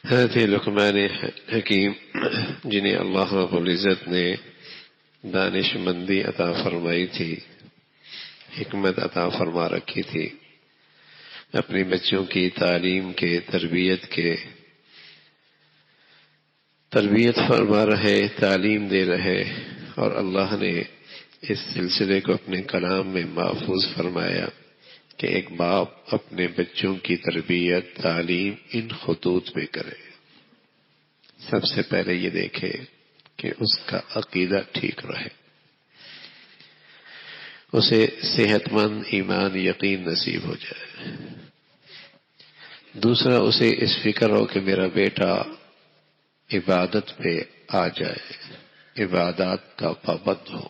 حضرت لقمان حکیم جنہیں اللہ رب العزت نے دانش مندی عطا فرمائی تھی، حکمت عطا فرما رکھی تھی، اپنی بچوں کی تعلیم کے تربیت فرما رہے، تعلیم دے رہے، اور اللہ نے اس سلسلے کو اپنے کلام میں محفوظ فرمایا کہ ایک باپ اپنے بچوں کی تربیت تعلیم ان خطوط پہ کرے۔ سب سے پہلے یہ دیکھے کہ اس کا عقیدہ ٹھیک رہے، اسے صحت مند ایمان یقین نصیب ہو جائے۔ دوسرا، اسے اس فکر ہو کہ میرا بیٹا عبادت پہ آ جائے، عبادات کا پابند ہو،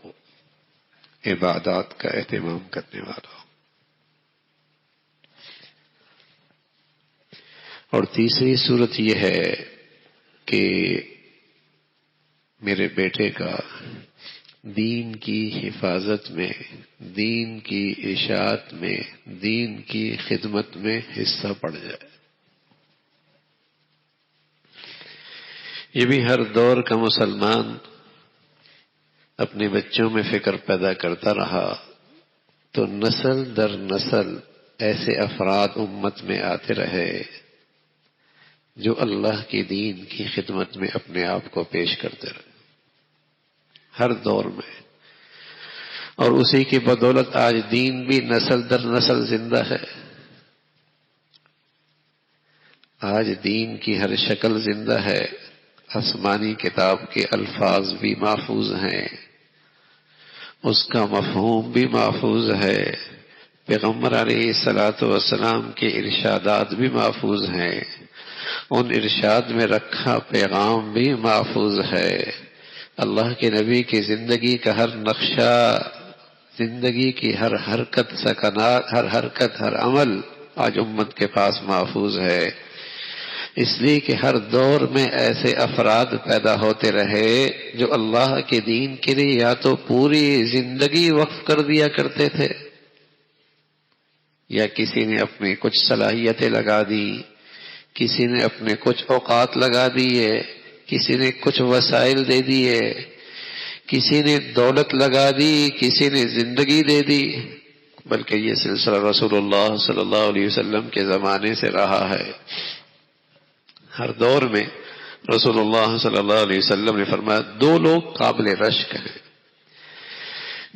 عبادات کا اہتمام کرنے والا ہو۔ اور تیسری صورت یہ ہے کہ میرے بیٹے کا دین کی حفاظت میں، دین کی اشاعت میں، دین کی خدمت میں حصہ پڑ جائے۔ یہ بھی ہر دور کا مسلمان اپنے بچوں میں فکر پیدا کرتا رہا تو نسل در نسل ایسے افراد امت میں آتے رہے جو اللہ کی دین کی خدمت میں اپنے آپ کو پیش کرتے رہے ہر دور میں، اور اسی کی بدولت آج دین بھی نسل در نسل زندہ ہے۔ آج دین کی ہر شکل زندہ ہے، آسمانی کتاب کے الفاظ بھی محفوظ ہیں، اس کا مفہوم بھی محفوظ ہے، پیغمبر علیہ الصلوۃ والسلام کے ارشادات بھی محفوظ ہیں، ان ارشاد میں رکھا پیغام بھی محفوظ ہے۔ اللہ کے نبی کی زندگی کا ہر نقشہ، زندگی کی ہر حرکت سکنات، ہر عمل آج امت کے پاس محفوظ ہے، اس لیے کہ ہر دور میں ایسے افراد پیدا ہوتے رہے جو اللہ کے دین کے لیے یا تو پوری زندگی وقف کر دیا کرتے تھے، یا کسی نے اپنی کچھ صلاحیتیں لگا دی، کسی نے اپنے کچھ اوقات لگا دیے، کسی نے کچھ وسائل دے دیے، کسی نے دولت لگا دی، کسی نے زندگی دے دی، بلکہ یہ سلسلہ رسول اللہ صلی اللہ علیہ وسلم کے زمانے سے رہا ہے۔ ہر دور میں رسول اللہ صلی اللہ علیہ وسلم نے فرمایا دو لوگ قابل رشک ہیں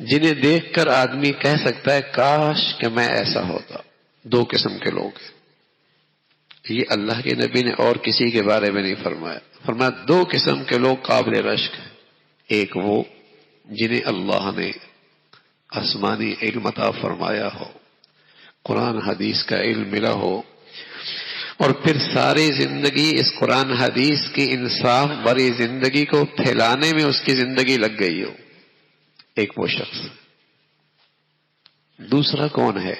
جنہیں دیکھ کر آدمی کہہ سکتا ہے کاش کہ میں ایسا ہوتا۔ دو قسم کے لوگ ہیں، یہ اللہ کے نبی نے اور کسی کے بارے میں نہیں فرمایا، فرمایا دو قسم کے لوگ قابل رشک ہیں۔ ایک وہ جنہیں اللہ نے آسمانی علم عطا فرمایا ہو، قرآن حدیث کا علم ملا ہو، اور پھر ساری زندگی اس قرآن حدیث کی انصاف بری زندگی کو پھیلانے میں اس کی زندگی لگ گئی ہو، ایک وہ شخص۔ دوسرا کون ہے؟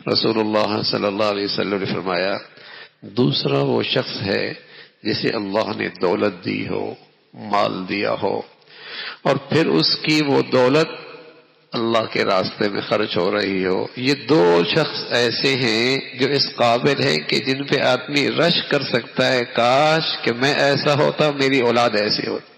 رسول اللہ صلی اللہ علیہ وسلم نے فرمایا دوسرا وہ شخص ہے جسے اللہ نے دولت دی ہو، مال دیا ہو، اور پھر اس کی وہ دولت اللہ کے راستے میں خرچ ہو رہی ہو۔ یہ دو شخص ایسے ہیں جو اس قابل ہیں کہ جن پہ آدمی رش کر سکتا ہے کاش کہ میں ایسا ہوتا، میری اولاد ایسی ہوتی۔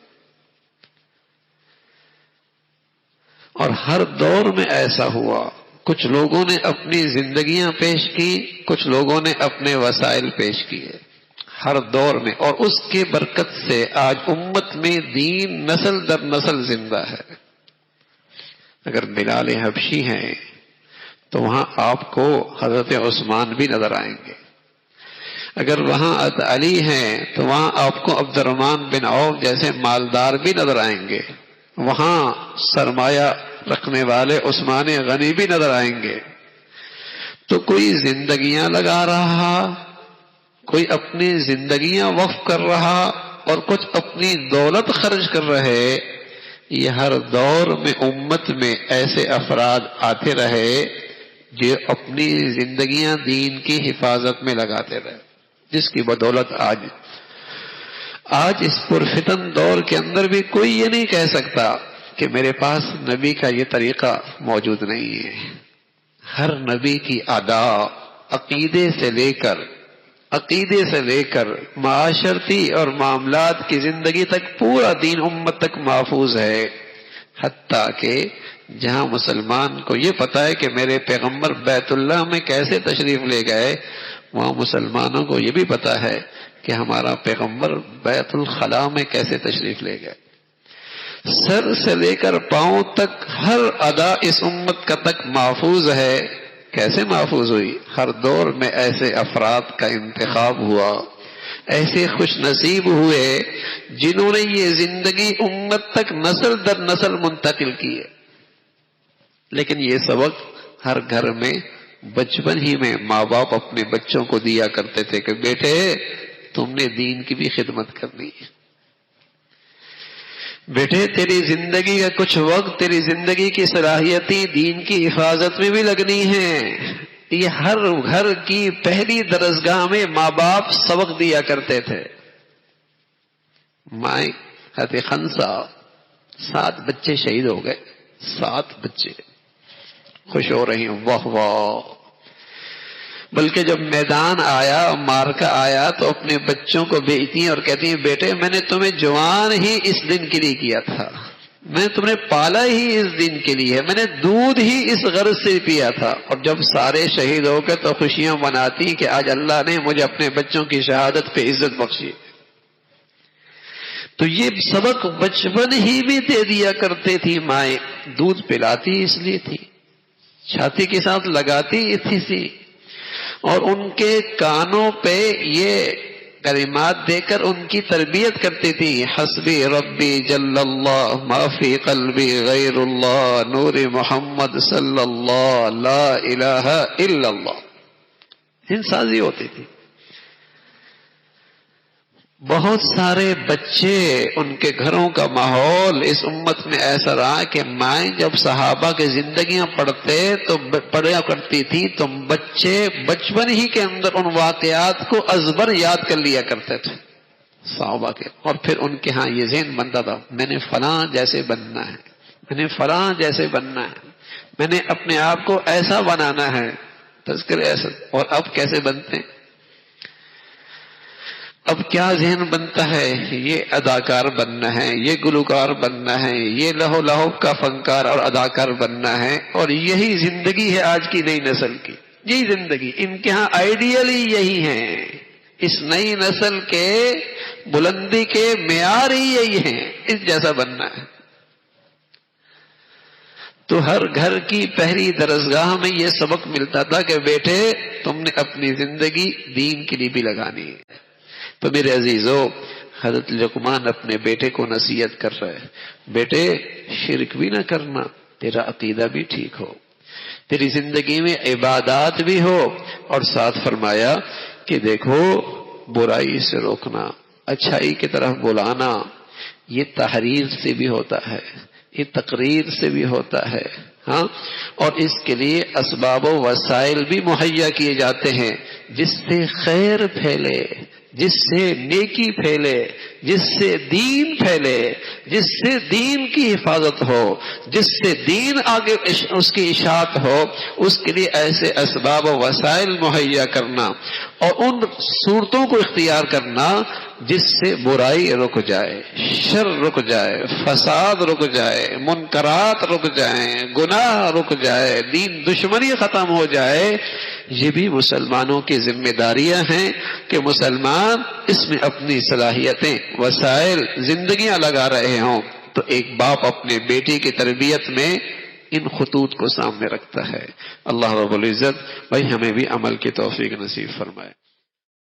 اور ہر دور میں ایسا ہوا، کچھ لوگوں نے اپنی زندگیاں پیش کی، کچھ لوگوں نے اپنے وسائل پیش کیے، ہر دور میں، اور اس کی برکت سے آج امت میں دین نسل در نسل زندہ ہے۔ اگر بلال حبشی ہیں تو وہاں آپ کو حضرت عثمان بھی نظر آئیں گے، اگر وہاں علی ہیں تو وہاں آپ کو عبد الرحمن بن عوف جیسے مالدار بھی نظر آئیں گے، وہاں سرمایہ رکھنے والے عثمان غنی بھی نظر آئیں گے۔ تو کوئی زندگیاں لگا رہا، کوئی اپنی زندگیاں وقف کر رہا، اور کچھ اپنی دولت خرچ کر رہے۔ یہ ہر دور میں امت میں ایسے افراد آتے رہے جو اپنی زندگیاں دین کی حفاظت میں لگاتے رہے، جس کی بدولت آج اس پرفتن دور کے اندر بھی کوئی یہ نہیں کہہ سکتا کہ میرے پاس نبی کا یہ طریقہ موجود نہیں ہے۔ ہر نبی کی ادا عقیدے سے لے کر عقیدے سے لے کر معاشرتی اور معاملات کی زندگی تک پورا دین امت تک محفوظ ہے، حتیٰ کہ جہاں مسلمان کو یہ پتا ہے کہ میرے پیغمبر بیت اللہ میں کیسے تشریف لے گئے، وہاں مسلمانوں کو یہ بھی پتا ہے کہ ہمارا پیغمبر بیت الخلاء میں کیسے تشریف لے گئے۔ سر سے لے کر پاؤں تک ہر ادا اس امت کا تک محفوظ ہے۔ کیسے محفوظ ہوئی؟ ہر دور میں ایسے افراد کا انتخاب ہوا، ایسے خوش نصیب ہوئے جنہوں نے یہ زندگی امت تک نسل در نسل منتقل کی ہے۔ لیکن یہ سبق ہر گھر میں بچپن ہی میں ماں باپ اپنے بچوں کو دیا کرتے تھے کہ بیٹے تم نے دین کی بھی خدمت کرنی ہے، بیٹے تیری زندگی کا کچھ وقت تیری زندگی کی صلاحیتیں دین کی حفاظت میں بھی لگنی ہیں۔ یہ ہر گھر کی پہلی درسگاہ میں ماں باپ سبق دیا کرتے تھے۔ مائیں حضرت خنسا 7 بچے شہید ہو گئے، 7 بچے، خوش ہو رہی ہوں، واہ واہ۔ بلکہ جب میدان آیا، مارکا آیا، تو اپنے بچوں کو بھیجتی ہیں اور کہتی ہیں بیٹے میں نے تمہیں جوان ہی اس دن کے لیے کیا تھا، میں نے تمہیں پالا ہی اس دن کے لیے، میں نے دودھ ہی اس غرض سے پیا تھا، اور جب سارے شہید ہو گئے تو خوشیاں مناتی کہ آج اللہ نے مجھے اپنے بچوں کی شہادت پہ عزت بخشی۔ تو یہ سبق بچپن ہی بھی دے دیا کرتے تھی مائیں، دودھ پلاتی اس لیے تھی، چھاتی کے ساتھ لگاتی تھی، اور ان کے کانوں پہ یہ کلمات دے کر ان کی تربیت کرتی تھی، حسبی ربی جل اللہ ما فی قلبی غیر اللہ نور محمد صلی اللہ لا الہ الا اللہ۔ ہنسازی ہوتی تھی۔ بہت سارے بچے، ان کے گھروں کا ماحول اس امت میں ایسا رہا کہ مائیں جب صحابہ کی زندگیاں پڑھا کرتی تھی تو بچے بچپن ہی کے اندر ان واقعات کو ازبر یاد کر لیا کرتے تھے صحابہ کے، اور پھر ان کے ہاں یہ ذہن بنتا تھا میں نے فلاں جیسے بننا ہے، میں نے فلاں جیسے بننا ہے، میں نے اپنے آپ کو ایسا بنانا ہے، تذکرے ایسا۔ اور اب کیسے بنتے ہیں؟ اب کیا ذہن بنتا ہے؟ یہ اداکار بننا ہے، یہ گلوکار بننا ہے، یہ لہو لہو کا فنکار اور اداکار بننا ہے، اور یہی زندگی ہے آج کی نئی نسل کی، یہی زندگی ان کے ہاں آئیڈیل ہی یہی ہیں، اس نئی نسل کے بلندی کے معیار ہی یہی ہیں، اس جیسا بننا ہے۔ تو ہر گھر کی پہلی درسگاہ میں یہ سبق ملتا تھا کہ بیٹے تم نے اپنی زندگی دین کے لیے بھی لگانی ہے۔ تو میرے عزیزو، حضرت لقمان اپنے بیٹے کو نصیحت کر رہے، بیٹے شرک بھی نہ کرنا، تیرا عقیدہ بھی ٹھیک ہو، تیری زندگی میں عبادات بھی ہو، اور ساتھ فرمایا کہ دیکھو برائی سے روکنا، اچھائی کی طرف بلانا، یہ تحریر سے بھی ہوتا ہے، یہ تقریر سے بھی ہوتا ہے، ہاں، اور اس کے لیے اسباب و وسائل بھی مہیا کیے جاتے ہیں جس سے خیر پھیلے، جس سے نیکی پھیلے، جس سے دین پھیلے، جس سے دین کی حفاظت ہو، جس سے دین آگے اس کی اشاعت ہو، اس کے لیے ایسے اسباب و وسائل مہیا کرنا اور ان صورتوں کو اختیار کرنا جس سے برائی رک جائے، شر رک جائے، فساد رک جائے، منکرات رک جائیں، گناہ رک جائے، دین دشمنی ختم ہو جائے۔ یہ بھی مسلمانوں کی ذمہ داریاں ہیں کہ مسلمان اس میں اپنی صلاحیتیں، وسائل، زندگیاں لگا رہے ہوں۔ تو ایک باپ اپنے بیٹی کی تربیت میں ان خطوط کو سامنے رکھتا ہے۔ اللہ رب العزت بھائی ہمیں بھی عمل کی توفیق نصیب فرمائے۔